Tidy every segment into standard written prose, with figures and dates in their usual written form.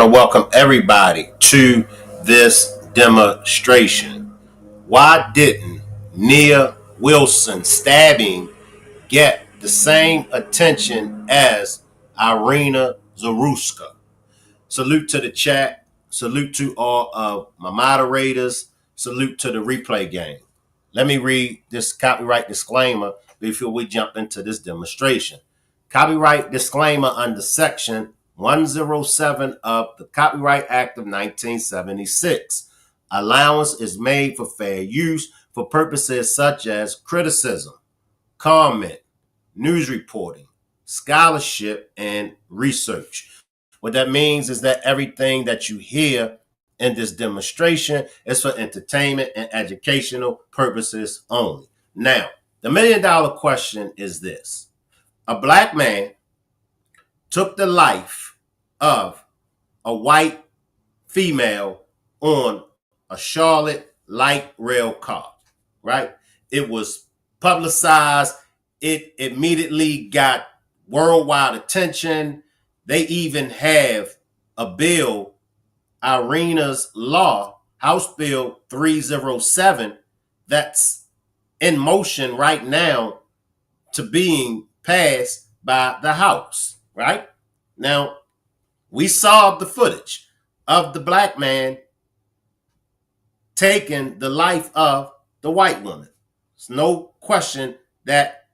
want to welcome everybody to this demonstration. Why didn't Nia Wilson stabbing get the same attention as IRYNA ZARUTSKA? Salute to the chat. Salute to all of my moderators. Salute to the replay game. Let me read this copyright disclaimer before we jump into this demonstration. Copyright disclaimer under section 107 of the Copyright Act of 1976. Allowance is made for fair use for purposes such as criticism, comment, news reporting, scholarship, and research. What that means is that everything that you hear in this demonstration is for entertainment and educational purposes only. Now, the $1 million question is this. A black man took the life of a white female on a Charlotte light rail car, right? It was publicized. It immediately got worldwide attention. They even have a bill, IRYNA's law, House Bill 307, that's in motion right now to being passed by the House, right? Now, we saw the footage of the black man taking the life of the white woman. There's no question that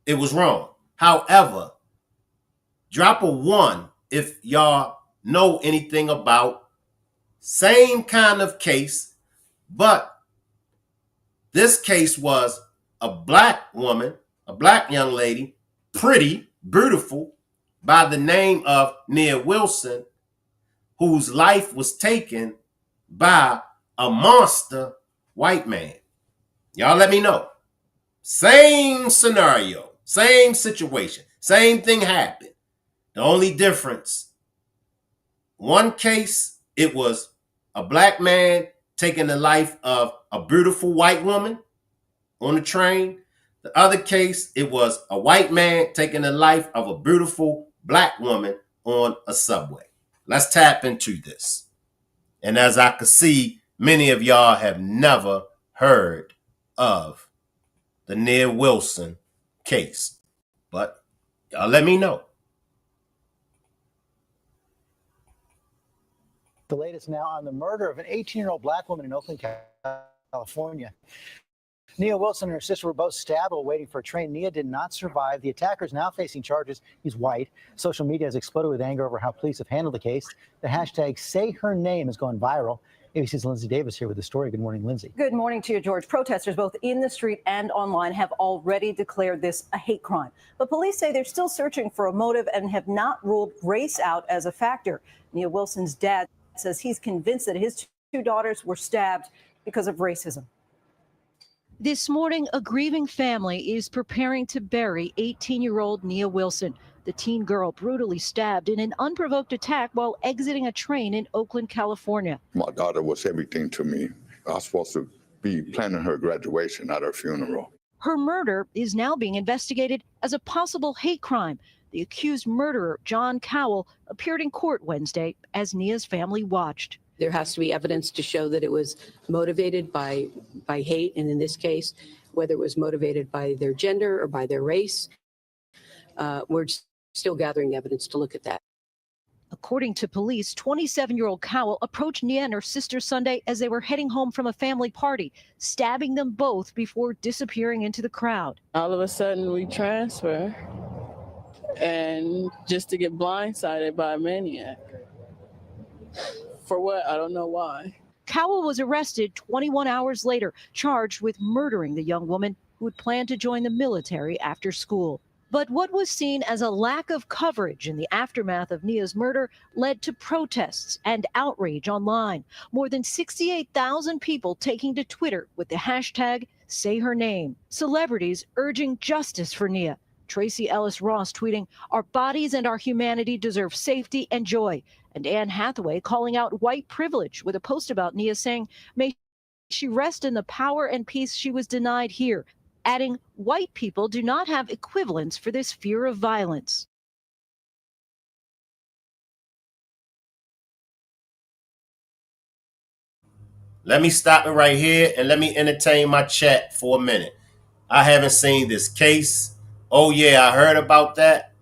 it was wrong. However, drop a 1 if y'all know anything about same kind of case, but this case was a black woman, a black young lady, pretty, beautiful, by the name of Nia Wilson, whose life was taken by a monster white man. Y'all let me know. Same scenario, same situation, same thing happened. The only difference, one case, it was a black man taking the life of a beautiful white woman on the train. The other case, it was a white man taking the life of a beautiful black woman on a subway. Let's tap into this. And as I can see, many of y'all have never heard of the Nia Wilson case, but y'all let me know. The latest now on the murder of an 18-year-old black woman in Oakland, California. Nia Wilson and her sister were both stabbed while waiting for a train. Nia did not survive. The attacker is now facing charges. He's white. Social media has exploded with anger over how police have handled the case. The hashtag #SayHerName has gone viral. ABC's Lindsay Davis here with the story. Good morning, Lindsay. Good morning to you, George. Protesters both in the street and online have already declared this a hate crime. But police say they're still searching for a motive and have not ruled race out as a factor. Nia Wilson's dad says he's convinced that his two daughters were stabbed because of racism. This morning, a grieving family is preparing to bury 18-year-old Nia Wilson. The teen girl brutally stabbed in an unprovoked attack while exiting a train in Oakland, California. My daughter was everything to me. I was supposed to be planning her graduation, not her funeral. Her murder is now being investigated as a possible hate crime. The accused murderer, John Cowell, appeared in court Wednesday as Nia's family watched. There has to be evidence to show that it was motivated by hate, and in this case, whether it was motivated by their gender or by their race. We're still gathering evidence to look at that. According to police, 27-year-old Cowell approached Nia and her sister Sunday as they were heading home from a family party, stabbing them both before disappearing into the crowd. All of a sudden, we transfer, and just to get blindsided by a maniac. For what? I don't know why. Cowell was arrested 21 hours later, charged with murdering the young woman who had planned to join the military after school. But what was seen as a lack of coverage in the aftermath of Nia's murder led to protests and outrage online. More than 68,000 people taking to Twitter with the hashtag #SayHerName. Celebrities urging justice for Nia. Tracy Ellis Ross tweeting, "Our bodies and our humanity deserve safety and joy." And Anne Hathaway calling out white privilege with a post about Nia saying, "May she rest in the power and peace she was denied here," adding, "White people do not have equivalents for this fear of violence." Let me stop it right here and let me entertain my chat for a minute. I haven't seen this case. Oh yeah, I heard about that.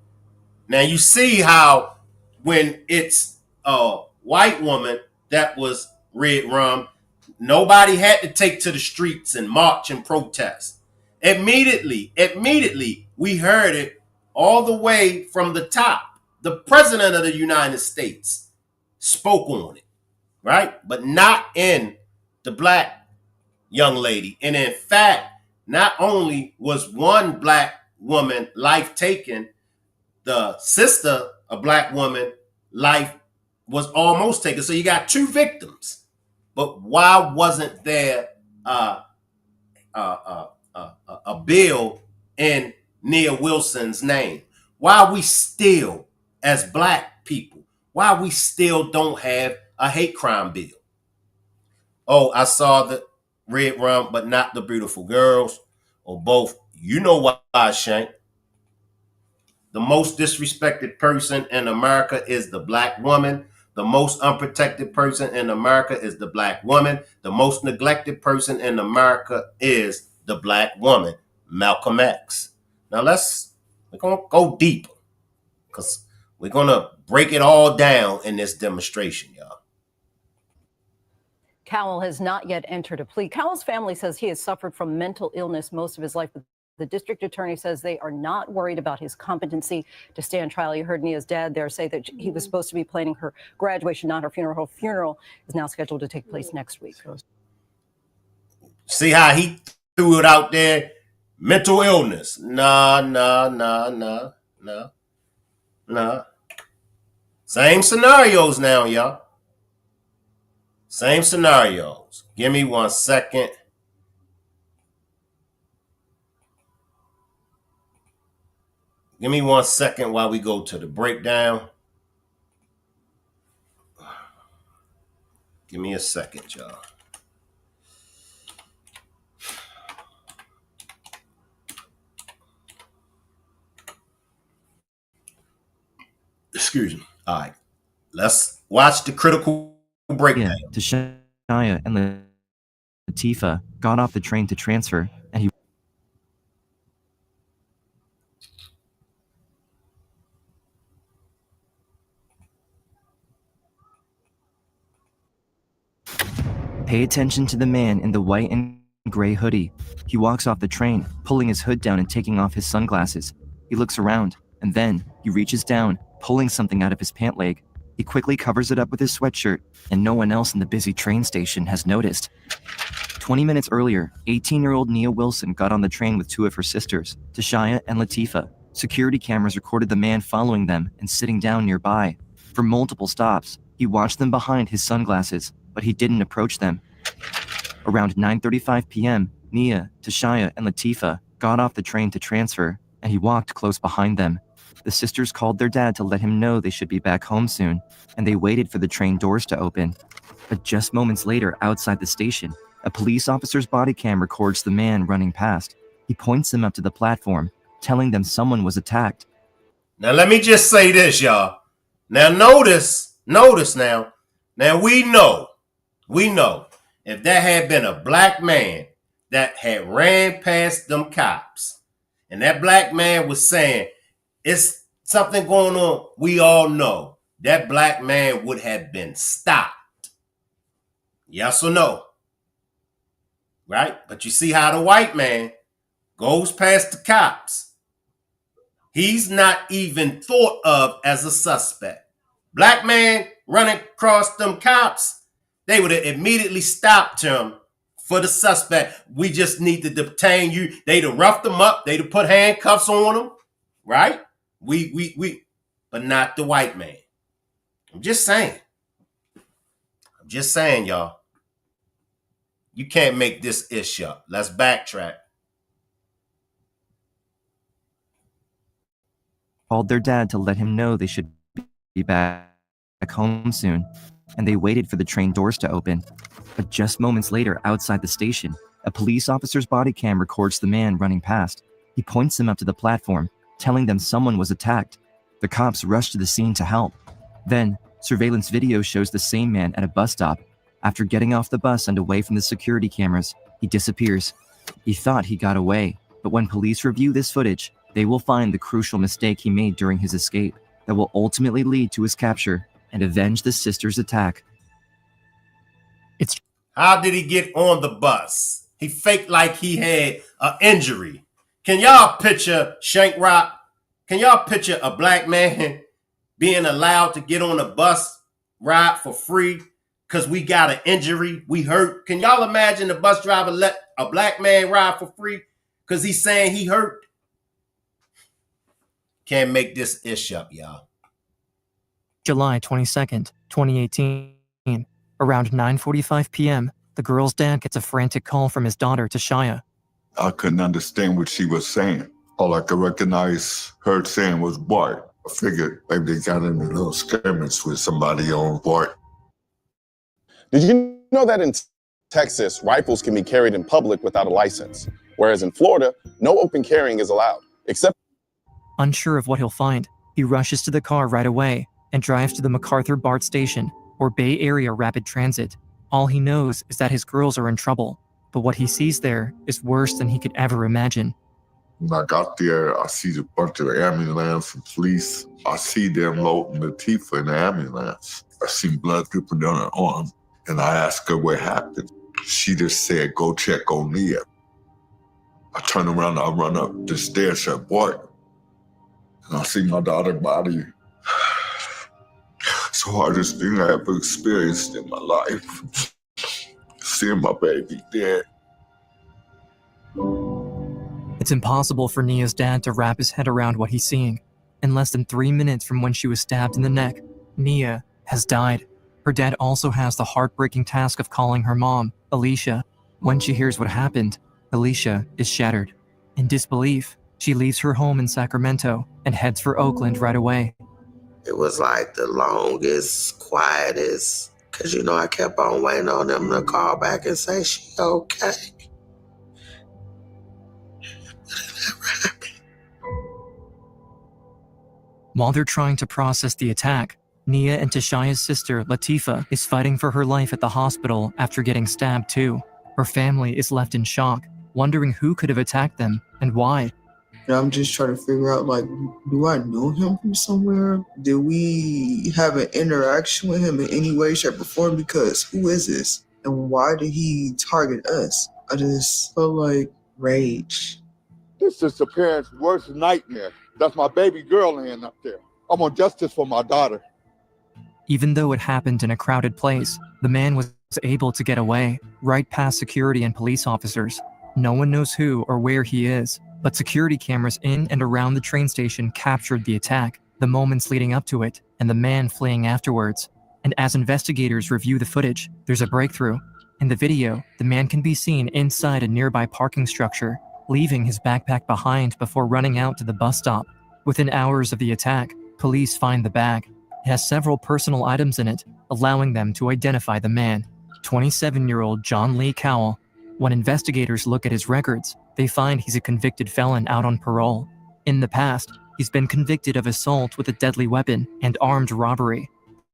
Now you see how when it's a white woman that was red rum, nobody had to take to the streets and march and protest. Immediately, we heard it all the way from the top. The president of the United States spoke on it, right? But not in the black young lady. And in fact, not only was one black woman life taken, the sister, a black woman, life was almost taken. So you got two victims. But why wasn't there a bill in Nia Wilson's name? Why we still, as black people, why we still don't have a hate crime bill? Oh, I saw the red rum, but not the beautiful girls, or both. You know why, Shank. The most disrespected person in America is the black woman. The most unprotected person in America is the black woman. The most neglected person in America is the black woman, Malcolm X. Now we're going to go deeper because we're going to break it all down in this demonstration, y'all. Cowell has not yet entered a plea. Cowell's family says he has suffered from mental illness most of his life. The district attorney says they are not worried about his competency to stand trial. You heard Nia's dad there say that he was supposed to be planning her graduation, not her funeral. Her funeral is now scheduled to take place next week. See how he threw it out there? Mental illness. Nah. Same scenarios now, y'all. Same scenarios. Give me 1 second. Give me 1 second while we go to the breakdown. Give me a second, y'all. Excuse me. All right. Let's watch the critical breakdown. Yeah, Tashaya and Latifah got off the train to transfer, and he pay attention to the man in the white and gray hoodie. He walks off the train, pulling his hood down and taking off his sunglasses. He looks around, and then he reaches down, pulling something out of his pant leg. He quickly covers it up with his sweatshirt, and no one else in the busy train station has noticed. 20 minutes earlier, 18-year-old Nia Wilson got on the train with two of her sisters, Tashaya and Latifah. Security cameras recorded the man following them and sitting down nearby. For multiple stops, he watched them behind his sunglasses, but he didn't approach them. Around 9:35 p.m., Nia, Tashaya, and Latifah got off the train to transfer, and he walked close behind them. The sisters called their dad to let him know they should be back home soon, and they waited for the train doors to open. But just moments later, outside the station, a police officer's body cam records the man running past. He points them up to the platform, telling them someone was attacked. Now let me just say this, y'all. Now notice now. Now we know, if there had been a black man that had ran past them cops, and that black man was saying, it's something going on, we all know that black man would have been stopped. Yes or no? Right? But you see how the white man goes past the cops. He's not even thought of as a suspect. Black man running across them cops, they would have immediately stopped him for the suspect. We just need to detain you. They'd have roughed him up. They'd have put handcuffs on him. Right? But not the white man. I'm just saying, y'all. You can't make this issue up. Let's backtrack. Called their dad to let him know they should be back home soon, and they waited for the train doors to open. But just moments later, outside the station, a police officer's body cam records the man running past. He points them up to the platform, telling them someone was attacked. The cops rush to the scene to help. Then, surveillance video shows the same man at a bus stop. After getting off the bus and away from the security cameras, he disappears. He thought he got away, but when police review this footage, they will find the crucial mistake he made during his escape that will ultimately lead to his capture and avenge the sisters' attack. How did he get on the bus? He faked like he had an injury. Can y'all picture Shank Rock? Can y'all picture a black man being allowed to get on a bus ride for free because we got an injury, we hurt? Can y'all imagine the bus driver let a black man ride for free because he's saying he hurt? Can't make this ish up, y'all. July 22nd, 2018. Around 9:45 p.m., the girl's dad gets a frantic call from his daughter, Tashaya. I couldn't understand what she was saying. All I could recognize her saying was Bart. I figured maybe they got in a little skirmish with somebody on Bart. Did you know that in Texas, rifles can be carried in public without a license, whereas in Florida, no open carrying is allowed, except... Unsure of what he'll find, he rushes to the car right away and drives to the MacArthur BART station, or Bay Area Rapid Transit. All he knows is that his girls are in trouble, but what he sees there is worse than he could ever imagine. When I got there, I see a bunch of ambulance and police. I see them loading Latifah in the ambulance. I see blood dripping down her arm, and I asked her what happened. She just said, go check on Nia. I turn around, I run up the stairs at Bart, and I see my daughter's body. It's the hardest thing I ever experienced in my life. Seeing my baby dead. It's impossible for Nia's dad to wrap his head around what he's seeing. In less than 3 minutes from when she was stabbed in the neck, Nia has died. Her dad also has the heartbreaking task of calling her mom, Alicia. When she hears what happened, Alicia is shattered. In disbelief, she leaves her home in Sacramento and heads for Oakland right away. It was like the longest, quietest, because, I kept on waiting on them to call back and say she okay. While they're trying to process the attack, Nia and Tashaya's sister, Latifah, is fighting for her life at the hospital after getting stabbed too. Her family is left in shock, wondering who could have attacked them and why. I'm just trying to figure out, do I know him from somewhere? Did we have an interaction with him in any way, shape, or form? Because who is this? And why did he target us? I just felt like rage. This is the parents' worst nightmare. That's my baby girl laying up there. I want justice for my daughter. Even though it happened in a crowded place, the man was able to get away, right past security and police officers. No one knows who or where he is, but security cameras in and around the train station captured the attack, the moments leading up to it, and the man fleeing afterwards. And as investigators review the footage, there's a breakthrough. In the video, the man can be seen inside a nearby parking structure, leaving his backpack behind before running out to the bus stop. Within hours of the attack, police find the bag. It has several personal items in it, allowing them to identify the man, 27-year-old John Lee Cowell. When investigators look at his records, they find he's a convicted felon out on parole. In the past, he's been convicted of assault with a deadly weapon and armed robbery.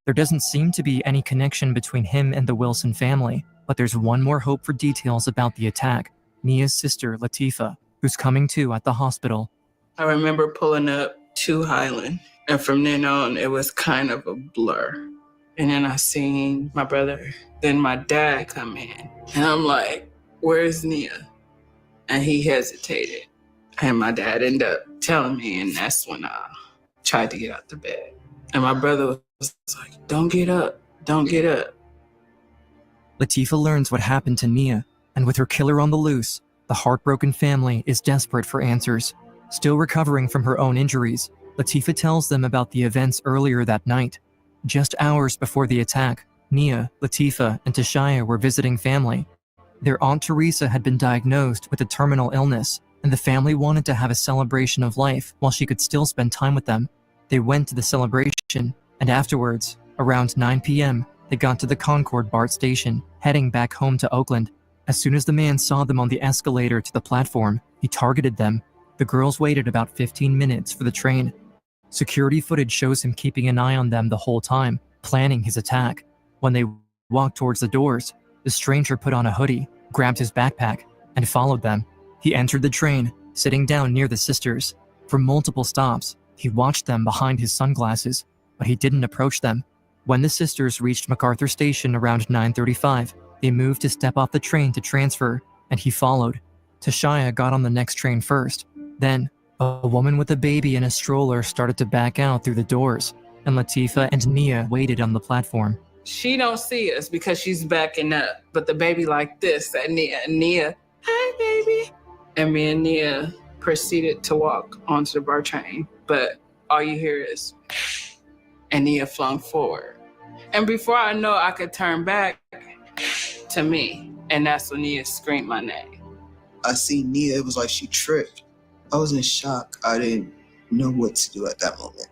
There doesn't seem to be any connection between him and the Wilson family, but there's one more hope for details about the attack: Nia's sister, Latifah, who's coming to at the hospital. I remember pulling up to Highland, and from then on, it was kind of a blur. And then I seen my brother, then my dad come in, and I'm like, where's Nia? And he hesitated. And my dad ended up telling me, and that's when I tried to get out the bed. And my brother was like, don't get up, don't get up. Latifah learns what happened to Nia, and with her killer on the loose, the heartbroken family is desperate for answers. Still recovering from her own injuries, Latifah tells them about the events earlier that night. Just hours before the attack, Nia, Latifah, and Tashaya were visiting family. Their Aunt Teresa had been diagnosed with a terminal illness, and the family wanted to have a celebration of life while she could still spend time with them. They went to the celebration, and afterwards, around 9 p.m., they got to the Concord BART station, heading back home to Oakland. As soon as the man saw them on the escalator to the platform, he targeted them. The girls waited about 15 minutes for the train. Security footage shows him keeping an eye on them the whole time, planning his attack. When they walked towards the doors. The stranger put on a hoodie, grabbed his backpack, and followed them. He entered the train, sitting down near the sisters. For multiple stops, he watched them behind his sunglasses, but he didn't approach them. When the sisters reached MacArthur Station around 9:35, they moved to step off the train to transfer, and he followed. Tashaya got on the next train first. Then, a woman with a baby in a stroller started to back out through the doors, and Latifah and Nia waited on the platform. She don't see us because she's backing up, but the baby like this at Nia, hi baby. And me and Nia proceeded to walk onto the BART train, but all you hear is, and Nia flung forward. And before I know, I could turn back to me, and that's when Nia screamed my name. I seen Nia, it was like she tripped. I was in shock. I didn't know what to do at that moment.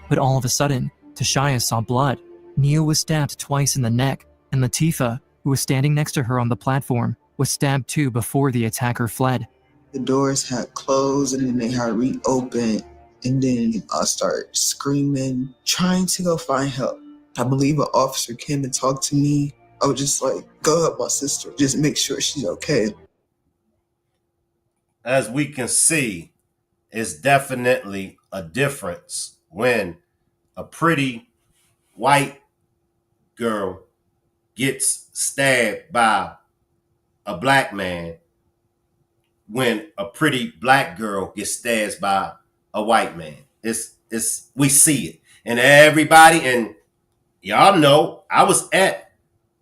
But all of a sudden, Tashaya saw blood. Nia was stabbed twice in the neck, and Latifah, who was standing next to her on the platform, was stabbed too before the attacker fled. The doors had closed and then they had reopened, and then I started screaming, trying to go find help. I believe an officer came and talked to me. I was just like, go help my sister, just make sure she's okay. As we can see, it's definitely a difference when a pretty white girl gets stabbed by a black man, when a pretty black girl gets stabbed by a white man. We see it. And everybody, and y'all know, I was at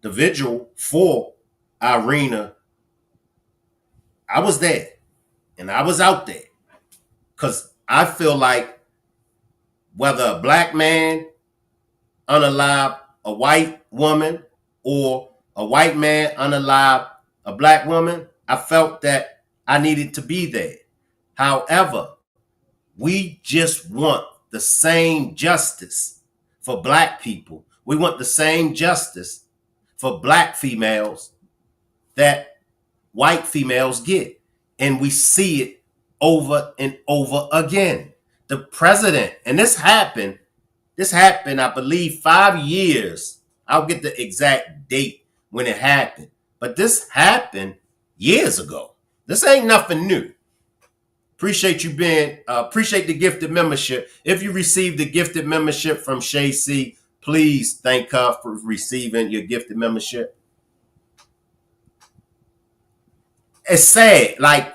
the vigil for IRYNA. I was there. And I was out there. Because I feel like whether a black man unalived a white woman or a white man unalived a black woman, I felt that I needed to be there. However, we just want the same justice for black people. We want the same justice for black females that white females get. And we see it over and over again. The president, and this happened, I believe, 5 years. I'll get the exact date when it happened. But this happened years ago. This ain't nothing new. Appreciate you being, appreciate the gifted membership. If you received the gifted membership from Shay C, please thank her for receiving your gifted membership. It's sad. Like,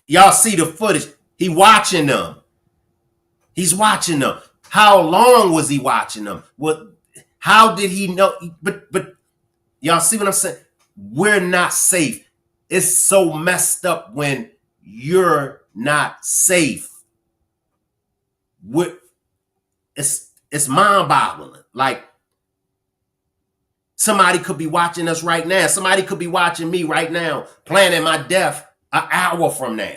y'all see the footage. He watching them. He's watching them. How long was he watching them? How did he know? But y'all see what I'm saying? We're not safe. It's so messed up when you're not safe. It's mind-boggling. Like, somebody could be watching us right now. Somebody could be watching me right now, planning my death an hour from now.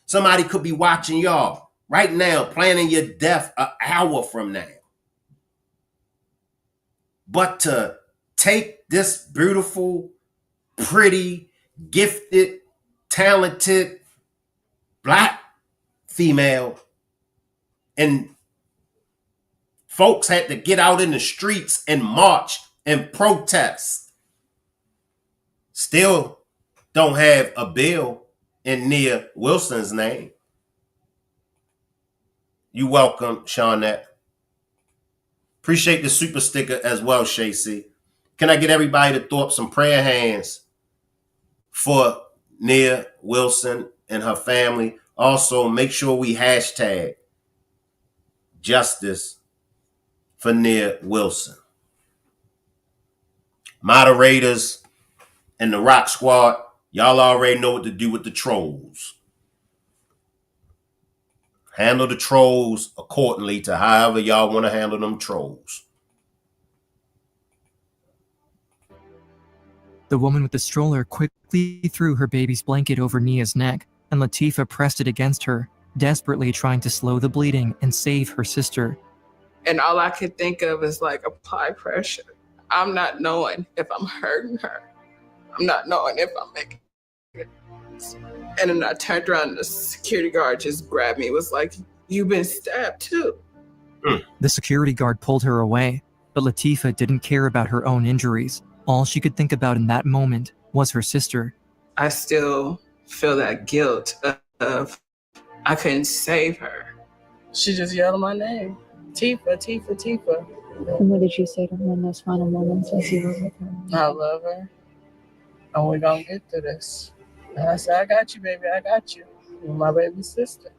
Somebody could be watching y'all right now, planning your death an hour from now. But to take this beautiful, pretty, gifted, talented black female, and folks had to get out in the streets and march and protest, still don't have a bill in Nia Wilson's name. You welcome, Shawnette. Appreciate the super sticker as well, Shay C. Can I get everybody to throw up some prayer hands for Nia Wilson and her family? Also, make sure we hashtag justice for Nia Wilson. Moderators and the Rock Squad, y'all already know what to do with the trolls. Handle the trolls accordingly to however y'all want to handle them trolls. The woman with the stroller quickly threw her baby's blanket over Nia's neck, and Latifah pressed it against her, desperately trying to slow the bleeding and save her sister. And all I could think of is like, apply pressure. I'm not knowing if I'm hurting her. I'm not knowing if I'm making it. And then I turned around and the security guard just grabbed me. It was like, you've been stabbed too. The security guard pulled her away. But Latifah didn't care about her own injuries. All she could think about in that moment was her sister. I still feel that guilt of I couldn't save her. She just yelled my name. Tifa, Tifa, Tifa. And what did you say to her in those final moments as you were with her? I love her. And we're gonna get through this. And I said, I got you, baby, I got you. You're my baby sister.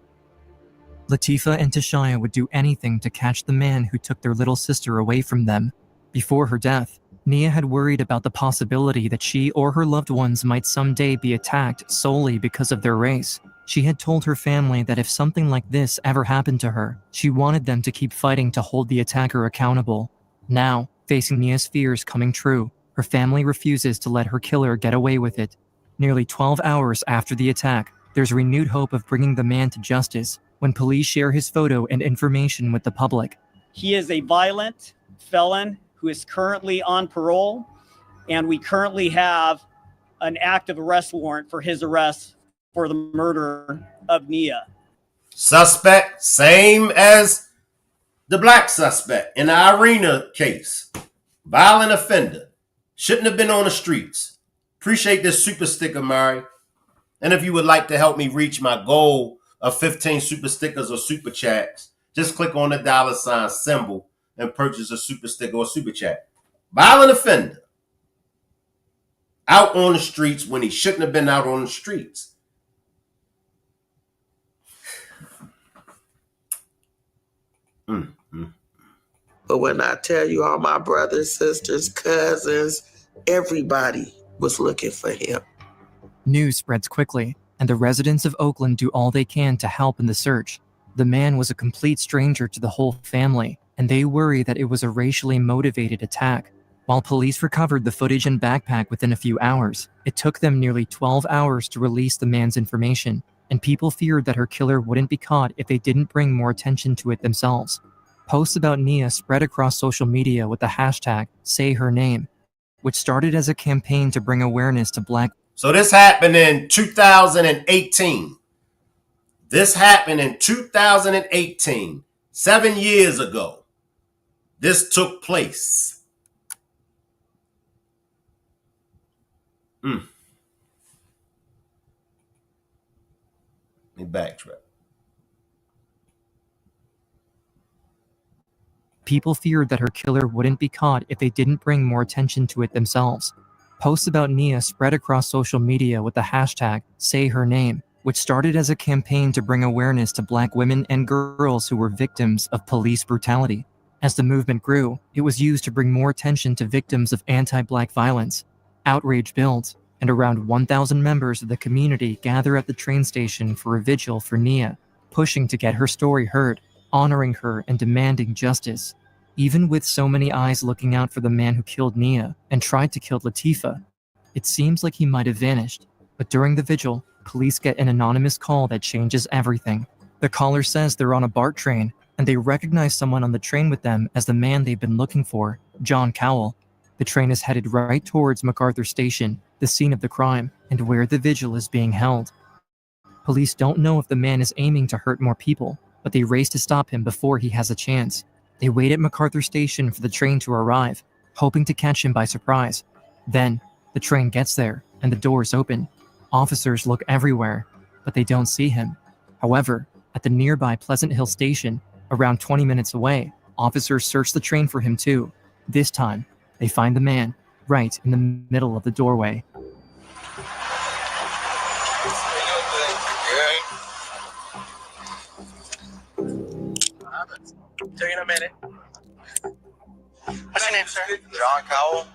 Latifah and Tashaya would do anything to catch the man who took their little sister away from them. Before her death, Nia had worried about the possibility that she or her loved ones might someday be attacked solely because of their race. She had told her family that if something like this ever happened to her, she wanted them to keep fighting to hold the attacker accountable. Now, facing Nia's fears coming true, her family refuses to let her killer get away with it. Nearly 12 hours after the attack, there's renewed hope of bringing the man to justice when police share his photo and information with the public. He is a violent felon who is currently on parole, and we currently have an active arrest warrant for his arrest for the murder of Nia. Suspect, same as the black suspect in the IRYNA case. Violent offender. Shouldn't have been on the streets. Appreciate this super sticker, Mary. And if you would like to help me reach my goal of 15 super stickers or super chats, just click on the $ symbol and purchase a super sticker or super chat. Violent offender. Out on the streets when he shouldn't have been out on the streets. But when I tell you all my brothers, sisters, cousins, everybody was looking for him. News spreads quickly, and the residents of Oakland do all they can to help in the search. The man was a complete stranger to the whole family, and they worry that it was a racially motivated attack. While police recovered the footage and backpack within a few hours, it took them nearly 12 hours to release the man's information, and people feared that her killer wouldn't be caught if they didn't bring more attention to it themselves. Posts about Nia spread across social media with the hashtag #SayHerName, which started as a campaign to bring awareness to Black. So this happened in 2018. This happened in 2018, 7 years ago. This took place. Let me backtrack. People feared that her killer wouldn't be caught if they didn't bring more attention to it themselves. Posts about Nia spread across social media with the hashtag #SayHerName, which started as a campaign to bring awareness to Black women and girls who were victims of police brutality. As the movement grew, it was used to bring more attention to victims of anti-Black violence. Outrage builds, and around 1,000 members of the community gather at the train station for a vigil for Nia, pushing to get her story heard, honoring her and demanding justice. Even with so many eyes looking out for the man who killed Nia and tried to kill Latifah, it seems like he might have vanished. But during the vigil, police get an anonymous call that changes everything. The caller says they're on a BART train, and they recognize someone on the train with them as the man they've been looking for, John Cowell. The train is headed right towards MacArthur Station, the scene of the crime, and where the vigil is being held. Police don't know if the man is aiming to hurt more people, but they race to stop him before he has a chance. They wait at MacArthur Station for the train to arrive, hoping to catch him by surprise. Then, the train gets there, and the doors open. Officers look everywhere, but they don't see him. However, at the nearby Pleasant Hill Station, around 20 minutes away, officers search the train for him too. This time, they find the man right in the middle of the doorway. Tell you in a minute. What's your name, sir? John Cowell.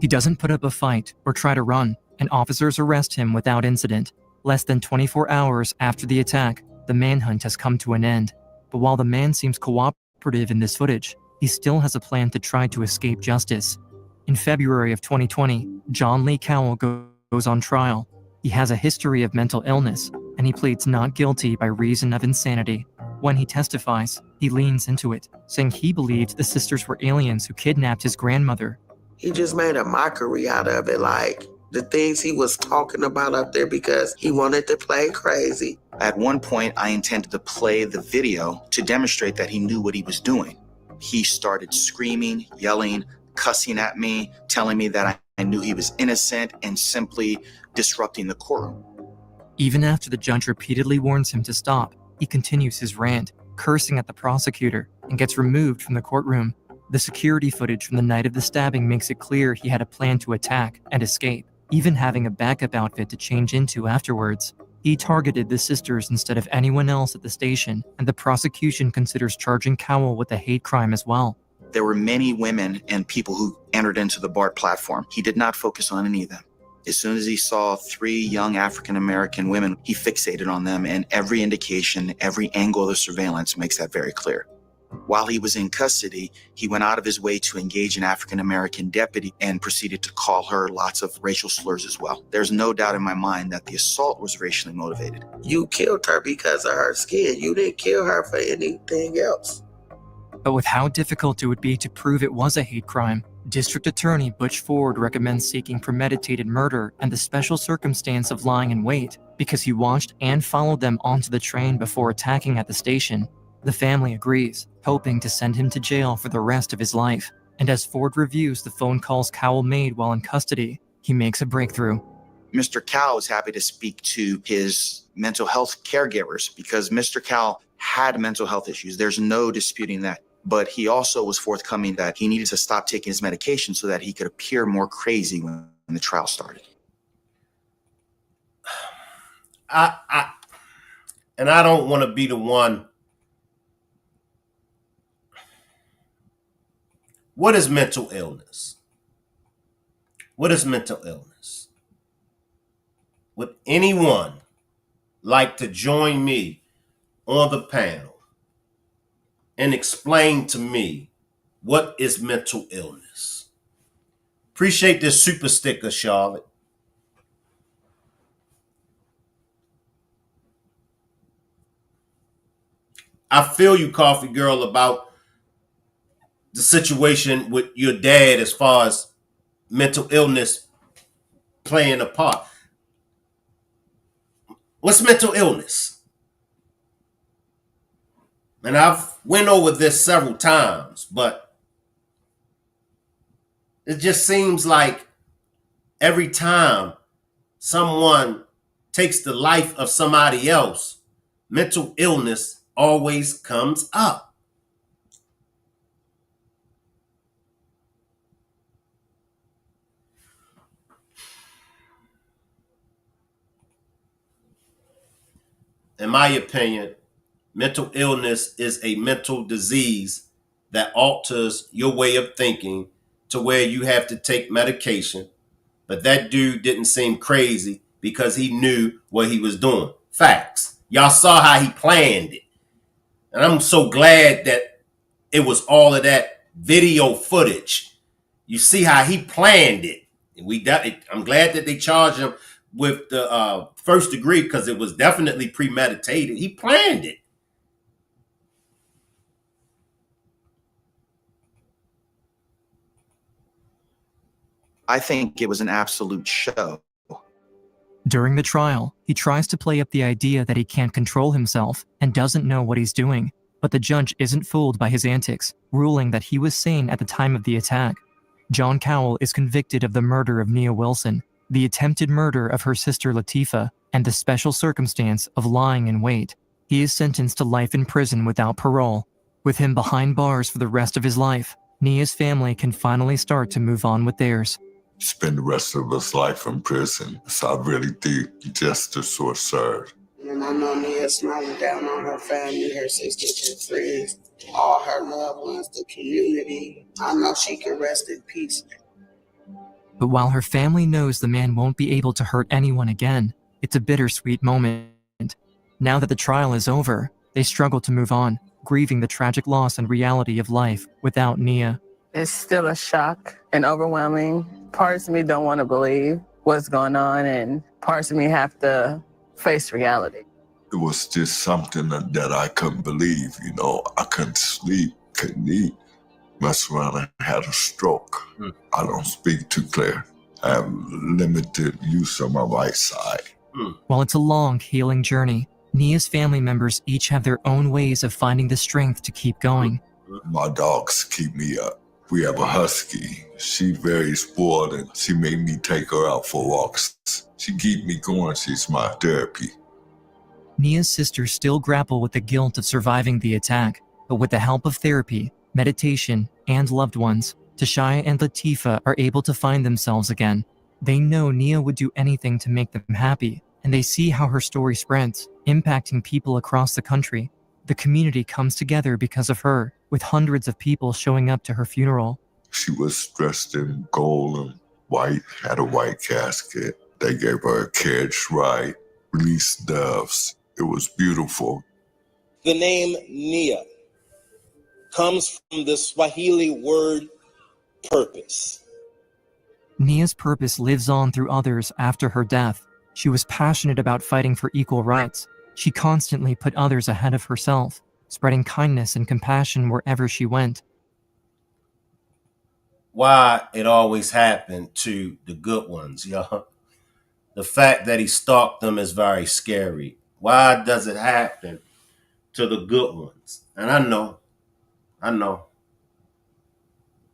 He doesn't put up a fight or try to run, and officers arrest him without incident. Less than 24 hours after the attack, the manhunt has come to an end. But while the man seems cooperative in this footage, he still has a plan to try to escape justice. In February of 2020, John Lee Cowell goes on trial. He has a history of mental illness, and he pleads not guilty by reason of insanity. When he testifies, he leans into it, saying he believed the sisters were aliens who kidnapped his grandmother. He just made a mockery out of it, like the things he was talking about up there because he wanted to play crazy. At one point, I intended to play the video to demonstrate that he knew what he was doing. He started screaming, yelling, cussing at me, telling me that I knew he was innocent, and simply disrupting the courtroom. Even after the judge repeatedly warns him to stop, he continues his rant, cursing at the prosecutor, and gets removed from the courtroom. The security footage from the night of the stabbing makes it clear he had a plan to attack and escape, even having a backup outfit to change into afterwards. He targeted the sisters instead of anyone else at the station, and the prosecution considers charging Cowell with a hate crime as well. There were many women and people who entered into the BART platform. He did not focus on any of them. As soon as he saw 3 young African-American women, he fixated on them, and every indication, every angle of the surveillance makes that very clear. While he was in custody, he went out of his way to engage an African-American deputy and proceeded to call her lots of racial slurs as well. There's no doubt in my mind that the assault was racially motivated. You killed her because of her skin. You didn't kill her for anything else. But with how difficult it would be to prove it was a hate crime, District Attorney Butch Ford recommends seeking premeditated murder and the special circumstance of lying in wait because he watched and followed them onto the train before attacking at the station. The family agrees, hoping to send him to jail for the rest of his life. And as Ford reviews the phone calls Cowell made while in custody, he makes a breakthrough. Mr. Cowell is happy to speak to his mental health caregivers because Mr. Cowell had mental health issues. There's no disputing that. But he also was forthcoming that he needed to stop taking his medication so that he could appear more crazy when the trial started. I don't want to be the one. What is mental illness? What is mental illness? Would anyone like to join me on the panel and explain to me what is mental illness? Appreciate this super sticker, Charlotte. I feel you, Coffee Girl, about the situation with your dad as far as mental illness playing a part. What's mental illness? And I've went over this several times, but it just seems like every time someone takes the life of somebody else, mental illness always comes up. In my opinion, mental illness is a mental disease that alters your way of thinking to where you have to take medication. But that dude didn't seem crazy because he knew what he was doing. Facts. Y'all saw how he planned it. And I'm so glad that it was all of that video footage. You see how he planned it. I'm glad that they charged him with the first degree because it was definitely premeditated. He planned it. I think it was an absolute show. During the trial, he tries to play up the idea that he can't control himself and doesn't know what he's doing, but the judge isn't fooled by his antics, ruling that he was sane at the time of the attack. John Cowell is convicted of the murder of Nia Wilson, the attempted murder of her sister Latifah, and the special circumstance of lying in wait. He is sentenced to life in prison without parole. With him behind bars for the rest of his life, Nia's family can finally start to move on with theirs. Spend the rest of his life in prison. So I really think justice was served. And I know Nia smiling down on her family, her sisters and friends, all her loved ones, the community. I know she can rest in peace. But while her family knows the man won't be able to hurt anyone again, it's a bittersweet moment. Now that the trial is over, they struggle to move on, grieving the tragic loss and reality of life without Nia. It's still a shock and overwhelming. Parts of me don't want to believe what's going on, and parts of me have to face reality. It was just something that I couldn't believe, you know. I couldn't sleep, couldn't eat. Messed around and had a stroke. I don't speak too clear. I have limited use of my right side. While it's a long, healing journey, Nia's family members each have their own ways of finding the strength to keep going. My dogs keep me up. We have a husky. She's very spoiled and she made me take her out for walks. She keep me going. She's my therapy. Nia's sisters still grapple with the guilt of surviving the attack, but with the help of therapy, meditation, and loved ones, Tashaya and Latifa are able to find themselves again. They know Nia would do anything to make them happy, and they see how her story spreads, impacting people across the country. The community comes together because of her, with hundreds of people showing up to her funeral. She was dressed in gold and white, had a white casket. They gave her a carriage ride, released doves. It was beautiful. The name Nia comes from the Swahili word purpose. Nia's purpose lives on through others after her death. She was passionate about fighting for equal rights. She constantly put others ahead of herself, spreading kindness and compassion wherever she went. Why it always happened to the good ones, y'all. The fact that he stalked them is very scary. Why does it happen to the good ones? And I know.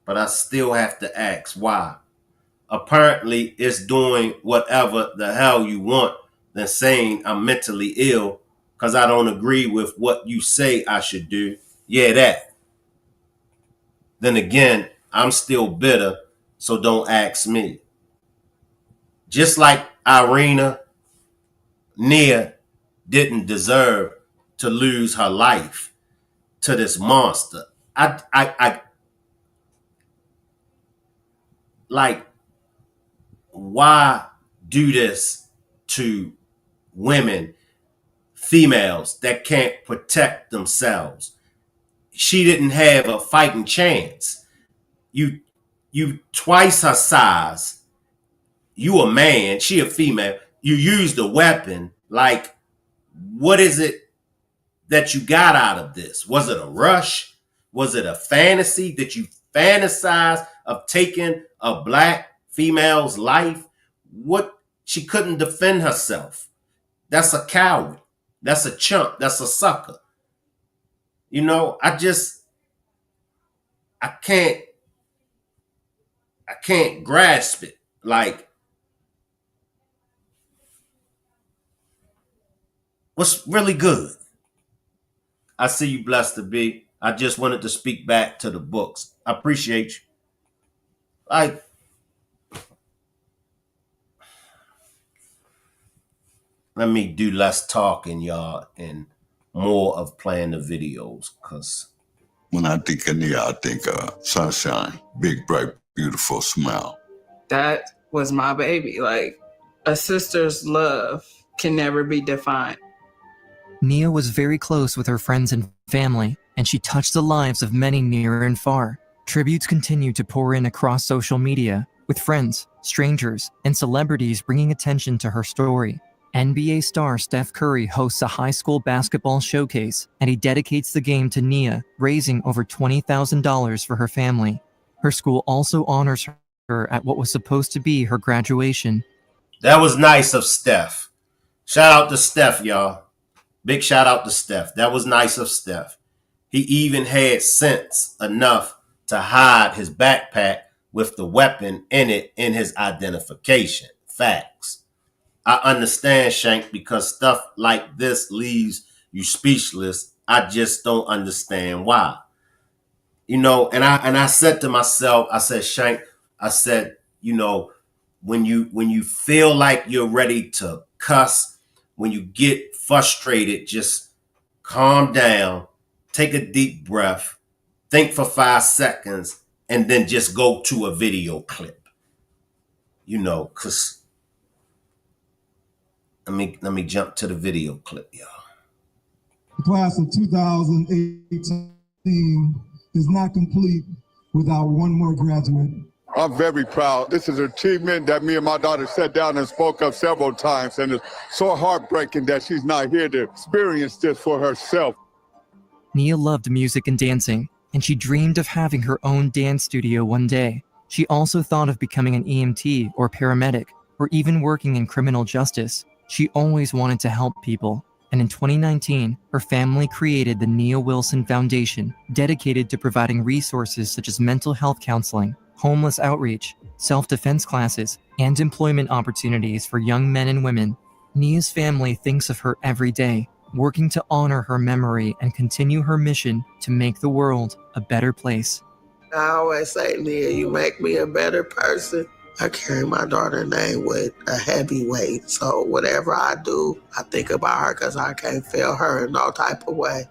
But I still have to ask why. Apparently, it's doing whatever the hell you want than saying I'm mentally ill because I don't agree with what you say I should do. Yeah, that. Then again, I'm still bitter, so don't ask me. Just like IRYNA, Nia didn't deserve to lose her life to this monster. I like, why do this to women, females that can't protect themselves? She didn't have a fighting chance. You twice her size. You a man, she a female. You used a weapon. Like, what is it that you got out of this? Was it a rush? Was it a fantasy? Did you fantasize of taking a black female's life? What? She couldn't defend herself. That's a coward. That's a chump. That's a sucker. You know, I can't grasp it. Like, what's really good? I see you, blessed to be. I just wanted to speak back to the books. I appreciate you. Like, let me do less talking, y'all, and more of playing the videos, because when I think of Nia, I think of sunshine, big, bright, beautiful smile. That was my baby. Like, a sister's love can never be defined. Nia was very close with her friends and family, and she touched the lives of many near and far. Tributes continue to pour in across social media, with friends, strangers, and celebrities bringing attention to her story. NBA star Steph Curry hosts a high school basketball showcase, and he dedicates the game to Nia, raising over $20,000 for her family. Her school also honors her at what was supposed to be her graduation. that was nice of Steph. Shout out to Steph, y'all. Big shout out to Steph. That was nice of Steph. He even had sense enough to hide his backpack with the weapon in it in his identification. Facts. I understand, Shank, because stuff like this leaves you speechless. I just don't understand why. You know, and I said to myself, I said, Shank, I said, you know, when you feel like you're ready to cuss, when you get frustrated, just calm down, take a deep breath, think for 5 seconds, and then just go to a video clip. You know, because let me jump to the video clip, y'all. The class of 2018 is not complete without one more graduate. I'm very proud. This is an achievement that me and my daughter sat down and spoke of several times, and it's so heartbreaking that she's not here to experience this for herself. Nia loved music and dancing, and she dreamed of having her own dance studio one day. She also thought of becoming an EMT or paramedic, or even working in criminal justice. She always wanted to help people. And in 2019, her family created the Nia Wilson Foundation, dedicated to providing resources such as mental health counseling, homeless outreach, self-defense classes, and employment opportunities for young men and women. Nia's family thinks of her every day, working to honor her memory and continue her mission to make the world a better place. I always say, Nia, you make me a better person. I carry my daughter's name with a heavy weight. So whatever I do, I think about her because I can't feel her in no type of way.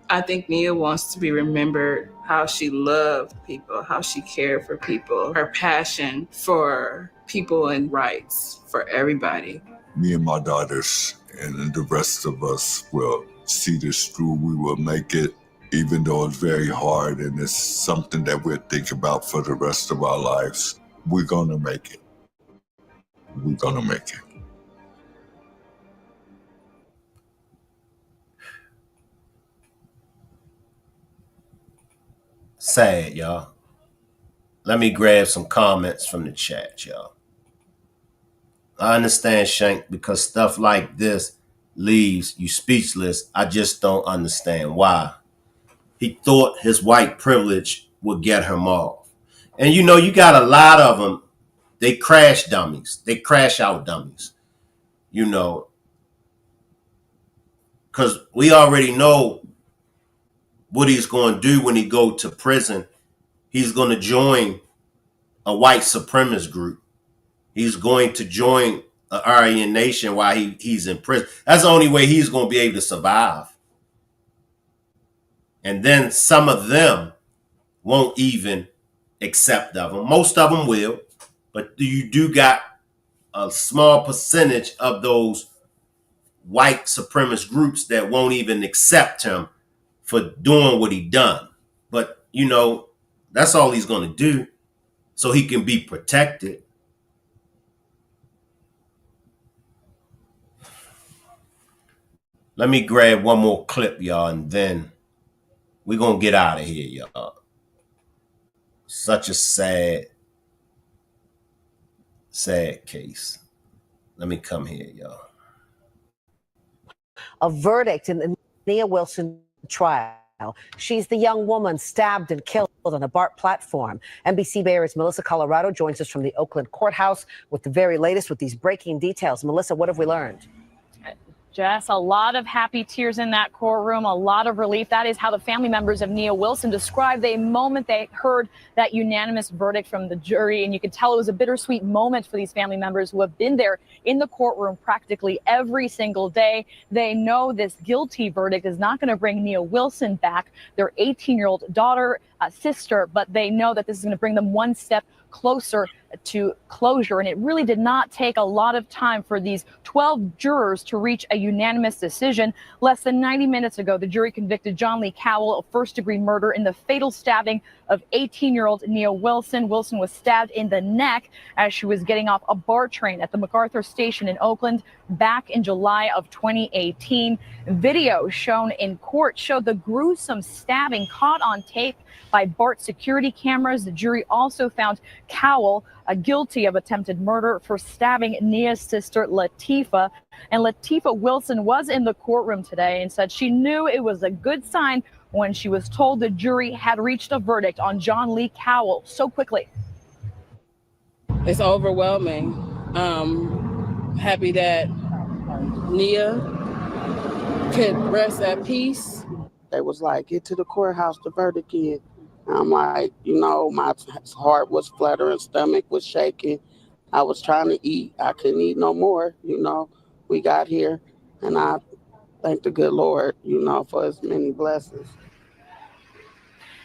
I think Nia wants to be remembered how she loved people, how she cared for people, her passion for people and rights for everybody. Me and my daughters and the rest of us will see this through. We will make it, even though it's very hard and it's something that we'll think about for the rest of our lives. We're gonna make it. We're gonna make it. Sad, y'all. Let me grab some comments from the chat, y'all. I understand, Shank, because stuff like this leaves you speechless. I just don't understand why. He thought his white privilege would get him off. And you know, you got a lot of them. They crash dummies. They crash out dummies. You know, because we already know what he's going to do when he go to prison. He's going to join a white supremacist group. He's going to join an Aryan nation while he's in prison. That's the only way he's going to be able to survive. And then some of them won't even accept of him. Most of them will, but you do got a small percentage of those white supremacist groups that won't even accept him for doing what he done. But, you know, that's all he's going to do so he can be protected. Let me grab one more clip, y'all, and then we're going to get out of here, y'all. Such a sad case. Let me come here, y'all. A verdict in the Nia Wilson trial. She's the young woman stabbed and killed on the BART platform. NBC Bay Area's Melissa Colorado joins us from the Oakland courthouse with the very latest with these breaking details. Melissa, what have we learned? Jess, a lot of happy tears in that courtroom, a lot of relief. That is how the family members of Nia Wilson described the moment they heard that unanimous verdict from the jury. And you could tell it was a bittersweet moment for these family members who have been there in the courtroom practically every single day. They know this guilty verdict is not going to bring Nia Wilson back, their 18-year-old daughter, sister, but they know that this is going to bring them one step closer to closure. And it really did not take a lot of time for these 12 jurors to reach a unanimous decision. Less than 90 minutes ago, the jury convicted John Lee Cowell of first-degree murder in the fatal stabbing of 18-year-old Nia Wilson. Wilson was stabbed in the neck as she was getting off a BART train at the MacArthur station in Oakland back in July of 2018. Video shown in court showed the gruesome stabbing caught on tape by BART security cameras. The jury also found Cowell guilty of attempted murder for stabbing Nia's sister, Latifah. And Latifah Wilson was in the courtroom today and said she knew it was a good sign when she was told the jury had reached a verdict on John Lee Cowell so quickly. It's overwhelming. Happy that Nia could rest at peace. They was like, get to the courthouse, the verdict in. I'm like, you know, my heart was fluttering, stomach was shaking. I was trying to eat. I couldn't eat no more. You know, we got here, and I thank the good Lord, you know, for his many blessings.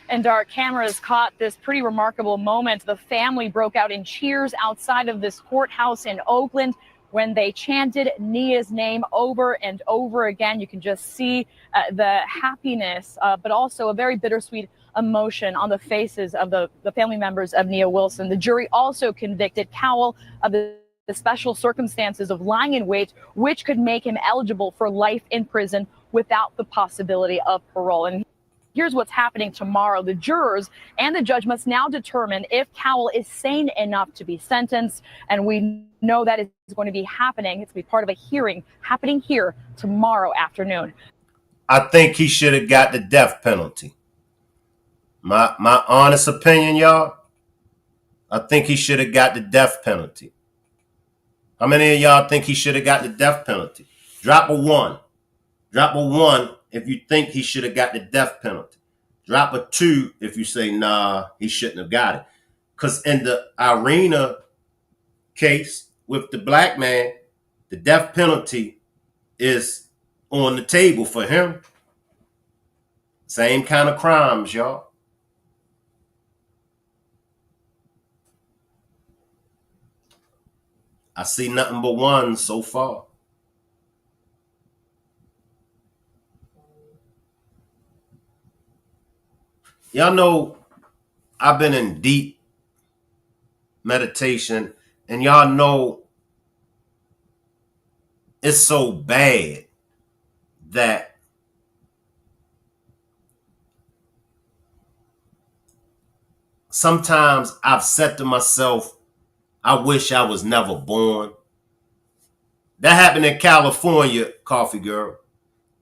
And our cameras caught this pretty remarkable moment. The family broke out in cheers outside of this courthouse in Oakland when they chanted Nia's name over and over again. You can just see the happiness, but also a very bittersweet emotion on the faces of the family members of Nia Wilson. The jury also convicted Cowell of the special circumstances of lying in wait, which could make him eligible for life in prison without the possibility of parole. And Here's what's happening tomorrow. The jurors and the judge must now determine if Cowell is sane enough to be sentenced. And we know that is going to be happening. It's going to be part of a hearing happening here tomorrow afternoon. I think he should have got the death penalty. My honest opinion, y'all, I think he should have got the death penalty. How many of y'all think he should have got the death penalty? Drop a 1. Drop a 1 if you think he should have got the death penalty. Drop a 2 if you say, nah, he shouldn't have got it. Because in the IRYNA case with the black man, the death penalty is on the table for him. Same kind of crimes, y'all. I see nothing but 1 so far. Y'all know I've been in deep meditation, and y'all know it's so bad that sometimes I've said to myself, I wish I was never born. That happened in California, Coffee Girl.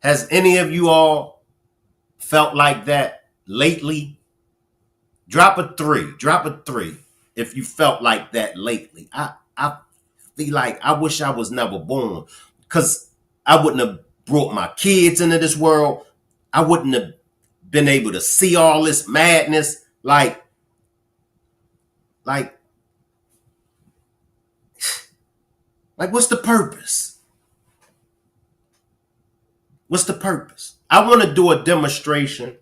Has any of you all felt like that lately? Drop a 3. Drop a 3 if you felt like that lately. I feel like I wish I was never born, because I wouldn't have brought my kids into this world. I wouldn't have been able to see all this madness. Like what's the purpose? What's the purpose? I want to do a demonstration,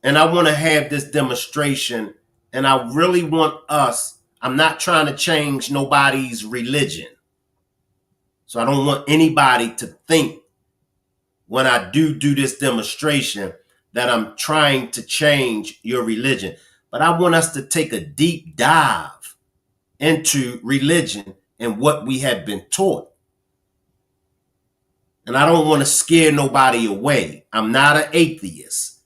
and I want to have this demonstration, and I really want us, I'm not trying to change nobody's religion. So I don't want anybody to think when I do this demonstration that I'm trying to change your religion. But I want us to take a deep dive into religion and what we have been taught. And I don't want to scare nobody away. I'm not an atheist.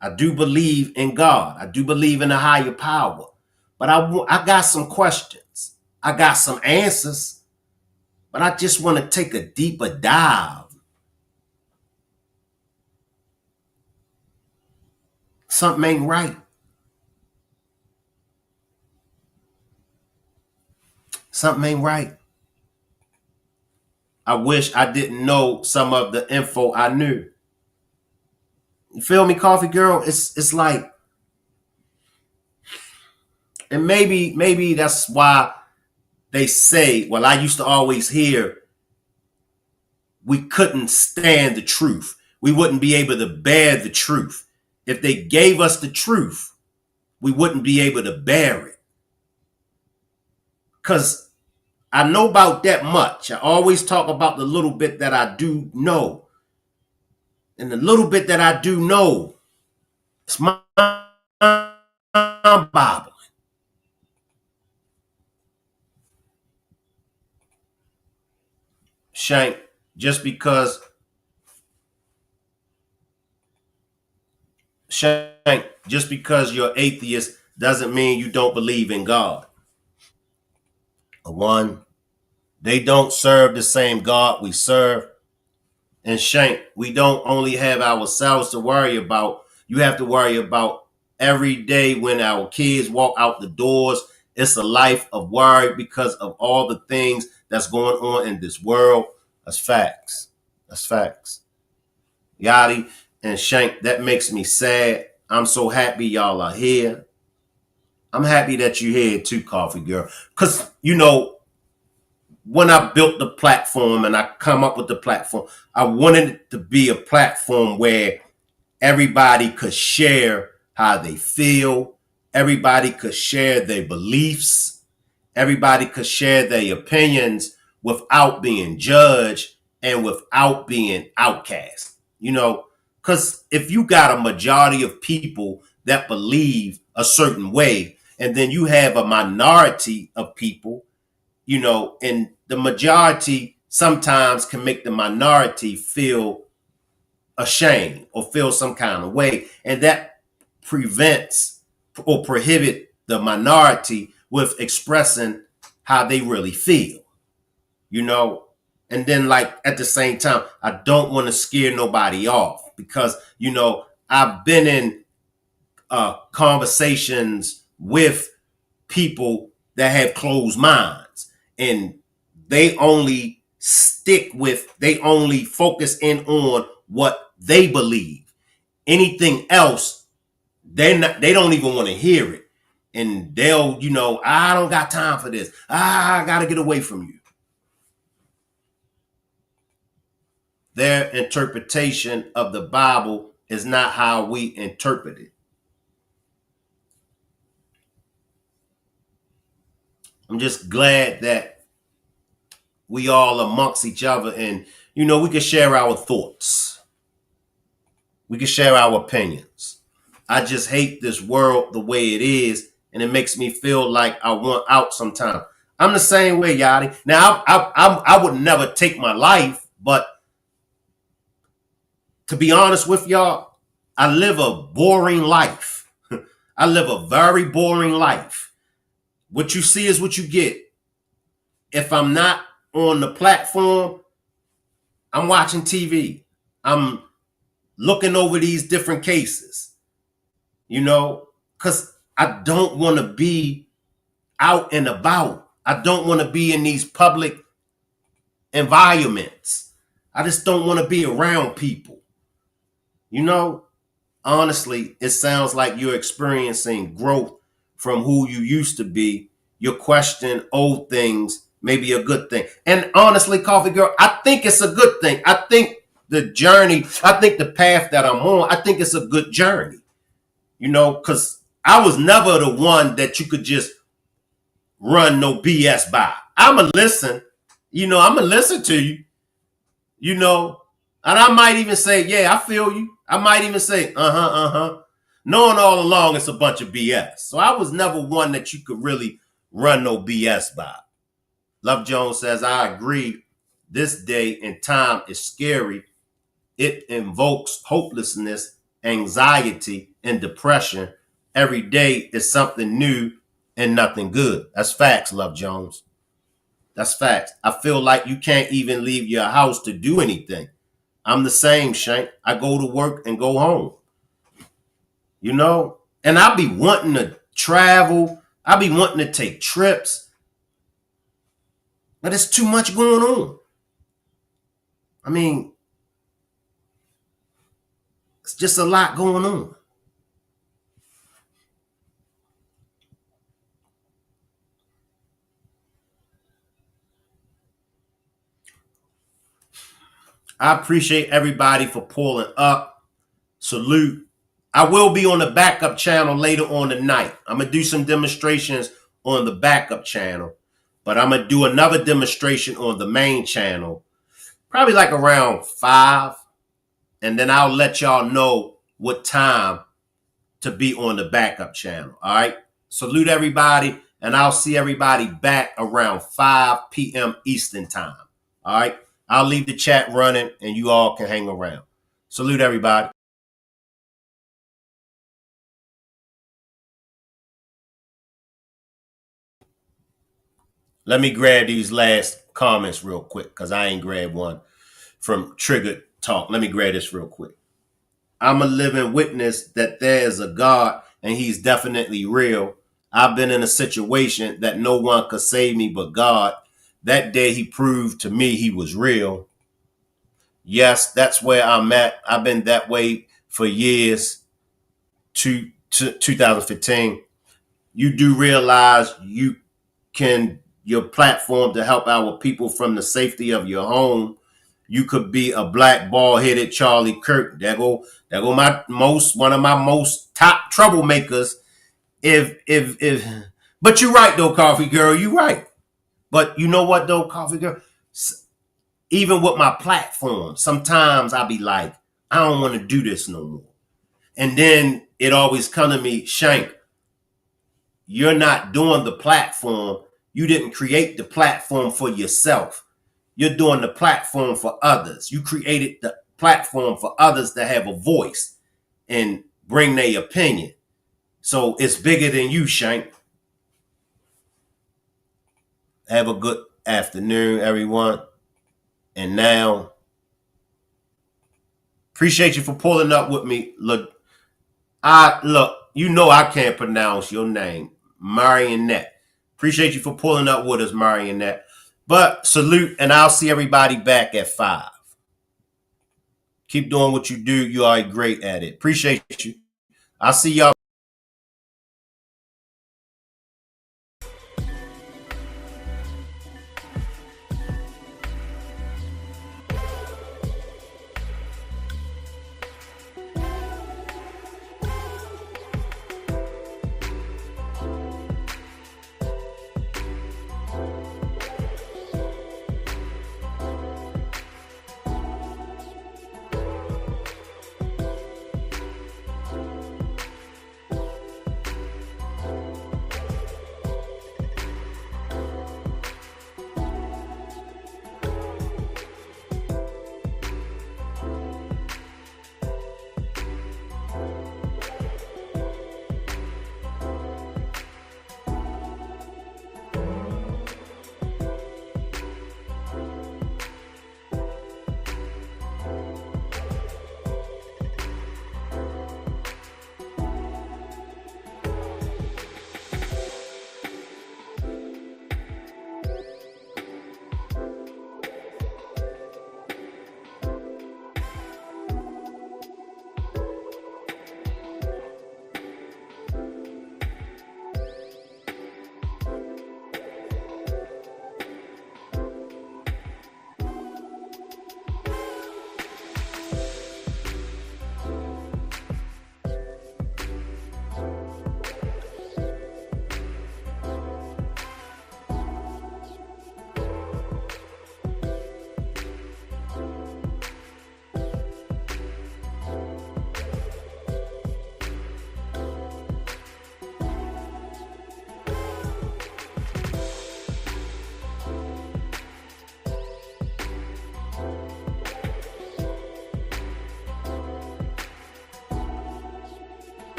I do believe in God. I do believe in a higher power. But I got some questions. I got some answers. But I just want to take a deeper dive. Something ain't right. Something ain't right. I wish I didn't know some of the info I knew. You feel me, Coffee Girl? It's like, and maybe that's why they say, well, I used to always hear we couldn't stand the truth. We wouldn't be able to bear the truth. If they gave us the truth, we wouldn't be able to bear it. Because I know about that much. I always talk about the little bit that I do know. And the little bit that I do know, it's mind-boggling. Shank, just because you're atheist doesn't mean you don't believe in God. One, they don't serve the same God we serve. And Shank, we don't only have ourselves to worry about. You have to worry about every day when our kids walk out the doors. It's a life of worry because of all the things that's going on in this world. That's facts. That's facts. Yachty and Shank, that makes me sad. I'm so happy y'all are here. I'm happy that you're here too, Coffee Girl. Because, you know, when I built the platform and I come up with the platform, I wanted it to be a platform where everybody could share how they feel. Everybody could share their beliefs. Everybody could share their opinions without being judged and without being outcast. You know, because if you got a majority of people that believe a certain way, and then you have a minority of people, you know, and the majority sometimes can make the minority feel ashamed or feel some kind of way. And that prevents or prohibit the minority with expressing how they really feel, you know? And then, like, at the same time, I don't want to scare nobody off because, you know, I've been in conversations with people that have closed minds, and they only they only focus in on what they believe. Anything else, they don't even want to hear it. And they'll, you know, I don't got time for this. I got to get away from you. Their interpretation of the Bible is not how we interpret it. I'm just glad that we all amongst each other and, you know, we can share our thoughts. We can share our opinions. I just hate this world the way it is, and it makes me feel like I want out sometimes. I'm the same way, Yachty. Now, I would never take my life, but to be honest with y'all, I live a boring life. I live a very boring life. What you see is what you get. If I'm not on the platform, I'm watching TV. I'm looking over these different cases, you know, because I don't want to be out and about. I don't want to be in these public environments. I just don't want to be around people. You know, honestly, it sounds like you're experiencing growth from who you used to be. You question old things, maybe a good thing. And honestly, Coffee Girl, I think it's a good thing. I think the journey, I think the path that I'm on, I think it's a good journey. You know, because I was never the one that you could just run no BS by. I'ma listen. You know, I'ma listen to you. You know, and I might even say, yeah, I feel you. I might even say, knowing all along it's a bunch of BS. So I was never one that you could really run no BS by. Love Jones says, I agree. This day and time is scary. It invokes hopelessness, anxiety, and depression. Every day is something new and nothing good. That's facts, Love Jones. That's facts. I feel like you can't even leave your house to do anything. I'm the same, Shank. I go to work and go home. You know? And I be wanting to travel. I be wanting to take trips. But it's too much going on. I mean, it's just a lot going on. I appreciate everybody for pulling up. Salute. I will be on the backup channel later on tonight. I'm going to do some demonstrations on the backup channel, but I'm going to do another demonstration on the main channel, probably like around 5. And then I'll let y'all know what time to be on the backup channel. All right. Salute everybody. And I'll see everybody back around 5 p.m. Eastern time. All right. I'll leave the chat running and you all can hang around. Salute everybody. Let me grab these last comments real quick because I ain't grabbed one from Triggered Talk. Let me grab this real quick. I'm a living witness that there is a God and he's definitely real. I've been in a situation that no one could save me but God. That day he proved to me he was real. Yes, that's where I'm at. I've been that way for years. To 2015. You do realize you can your platform to help our people from the safety of your home. You could be a black bald-headed Charlie Kirk. There go one of my most top troublemakers. If but you're right though, Coffee Girl, you're right. But you know what though, Coffee Girl? Even with my platform, sometimes I be like, I don't want to do this no more. And then it always come to me, Shank, you're not doing the platform. You didn't create the platform for yourself. You're doing the platform for others. You created platform for others to have a voice and bring their opinion. So it's bigger than you, Shank. Have a good afternoon, everyone. And now, appreciate you for pulling up with me. Look, you know I can't pronounce your name, Marionette. Appreciate you for pulling up with us, Marionette. But salute, and I'll see everybody back at 5. Keep doing what you do. You are great at it. Appreciate you. I'll see y'all.